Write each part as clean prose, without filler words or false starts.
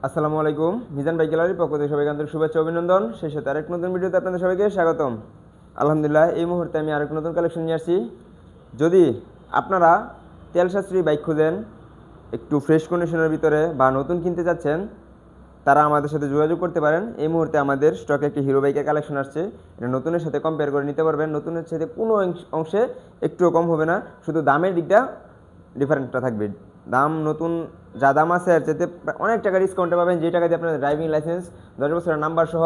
আসসালামু আলাইকুম। মিজান বাইক গ্যালারির পক্ষ থেকে সবাইকে আন্তরিক শুভেচ্ছা অভিনন্দন। সেই সাথে আরেক নতুন ভিডিওতে আপনাদের সবাইকে স্বাগতম। আলহামদুলিল্লাহ, এই মুহূর্তে আমি আরেক নতুন কালেকশন নিয়ে আসছি। যদি আপনারা তেল সাশ্রয়ী বাইক খুঁজেন, একটু ফ্রেশ কন্ডিশনের ভিতরে বা নতুন কিনতে চাচ্ছেন, তারা আমাদের সাথে যোগাযোগ করতে পারেন। এই মুহূর্তে আমাদের স্টকে একটি হিরো বাইকের কালেকশন আসছে। এটা নতুনের সাথে কম্পেয়ার করে নিতে পারবেন। নতুনের সাথে কোনো অংশে একটুও কম হবে না, শুধু দামের দিকটা ডিফারেন্টটা থাকবে। দাম নতুন যা দাম আছে এর চাইতে অনেক টাকা ডিসকাউন্টে পাবেন, যে টাকা দিয়ে আপনার ড্রাইভিং লাইসেন্স 10 বছরের নাম্বার সহ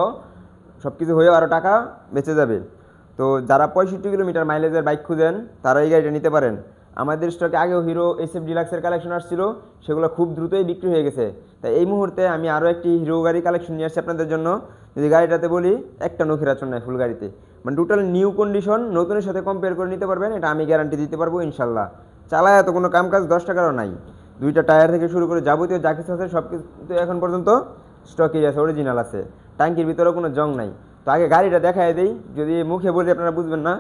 সব কিছু হয়েও আরও টাকা বেঁচে যাবে। তো যারা 65 কিলোমিটার মাইলেজের বাইক খুঁজেন, তারা এই গাড়িটা নিতে পারেন। আমাদের স্টকে আগেও হিরো SF ডিলাক্সের কালেকশন আসছিল, সেগুলো খুব দ্রুতই বিক্রি হয়ে গেছে। তাই এই মুহূর্তে আমি আরও একটি হিরো গাড়ি কালেকশন নিয়ে আসছি আপনাদের জন্য। যদি গাড়িটাতে বলি, একটা নখির আচরণ নাই ফুল গাড়িতে, মানে টোটাল নিউ কন্ডিশন, নতুনের সাথে কম্পেয়ার করে নিতে পারবেন। এটা আমি গ্যারান্টি দিতে পারবো ইনশাল্লাহ। চালায় এত কোনো কাম কাজ 10 টাকারও নাই। দুইটা টায়ার থেকে শুরু করে যাবতীয় যা কিছু আছে সব কিছু এখন পর্যন্ত স্টকেই আছে, অরিজিনাল আছে। ট্যাঙ্কির ভিতরেও কোনো জং নাই। তো আগে গাড়িটা দেখাই দিই, যদি মুখে বলি আপনারা বুঝবেন না।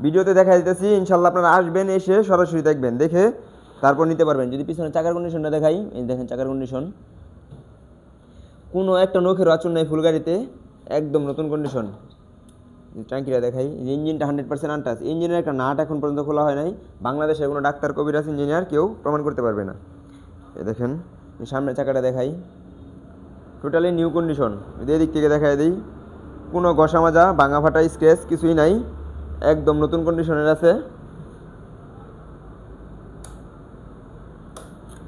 ভিডিওতে দেখাই দিতেছি, ইনশাল্লাহ আপনারা আসবেন, এসে সরাসরি দেখবেন, দেখে তারপর নিতে পারবেন। যদি পিছনে চাকার কন্ডিশনটা দেখাই, এই দেখেন চাকার কন্ডিশন, কোনো একটা নখের আচরণ নেই ফুল গাড়িতে, একদম নতুন কন্ডিশন। ট্যাঙ্কিটা দেখাই, ইঞ্জিনটা 100% আনটাচ। ইঞ্জিনের একটা নাট এখন পর্যন্ত খোলা হয় নাই। বাংলাদেশের কোনো ডাক্তার, কবিরাজ, ইঞ্জিনিয়ার কেউ প্রমাণ করতে পারবে না। এ দেখেন, সামনের চাকাটা দেখাই, টোটালি নিউ কন্ডিশন। যদি এদিক থেকে দেখাই দিই, কোনো ঘষা মাজা, ভাঙা ফাটা, স্ক্র্যাচ কিছুই নাই, একদম নতুন কন্ডিশনের আছে।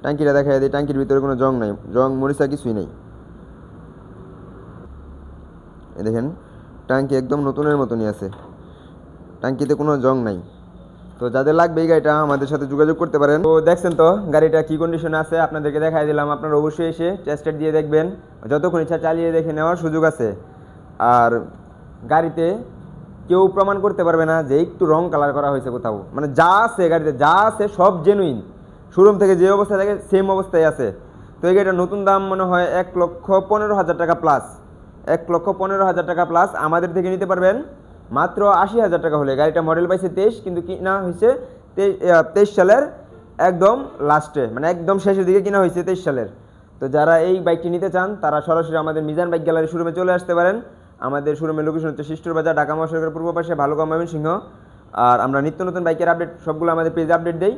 ট্যাঙ্কিটা দেখাই দিই, ট্যাঙ্কির ভিতরে কোনো জং নাই, জং মরিচা কিছুই নেই। এ দেখেন, ট্যাঙ্কি একদম নতুনের মতনই আছে, ট্যাঙ্কিতে কোনো জং নাই। তো যাদের লাগবে এই গাড়িটা আমাদের সাথে যোগাযোগ করতে পারেন। তো দেখছেন তো গাড়িটা কী কন্ডিশনে আছে, আপনাদেরকে দেখাই দিলাম। আপনারা অবশ্যই এসে টেস্টেড দিয়ে দেখবেন, যতক্ষণ ইচ্ছা চালিয়ে দেখে নেওয়ার সুযোগ আছে। আর গাড়িতে কেউ প্রমাণ করতে পারবে না যে একটু রং কালার করা হয়েছে কোথাও, মানে যা আছে গাড়িতে, যা আছে সব জেনুইন, শোরুম থেকে যে অবস্থায় থাকে সেম অবস্থায় আছে। তো এই গাড়িটার নতুন দাম মনে হয় 1,15,000 টাকা প্লাস। 1,15,000 টাকা প্লাস আমাদের থেকে নিতে পারবেন মাত্র 80,000 টাকা হলে। গাড়িটা মডেল পাইছে 23, কিন্তু কিনা হয়েছে 23 সালের একদম লাস্টে, মানে একদম শেষের দিকে কিনা হয়েছে 23 সালের। তো যারা এই বাইকটি নিতে চান, তারা সরাসরি আমাদের মিজান বাইক গ্যালারি শোরুমে চলে আসতে পারেন। আমাদের শোরুমের লোকেশন হচ্ছে শিষ্টর বাজার, ঢাকা মহাসড়কের পূর্ব পাশে, ভালুকা, ময়মনসিংহ। আর আমরা নিত্য নতুন বাইকের আপডেট সবগুলো আমাদের পেজে আপডেট দেই।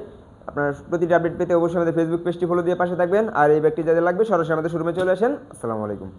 আপনার প্রতিটি আপডেট পেতে অবশ্যই আমাদের ফেসবুক পেজটি ফলো দিয়ে পাশে থাকবেন। আর এই বাইকটি যাদের লাগবে সরাসরি আমাদের শোরুমে চলে আসেন। আসসালামু আলাইকুম।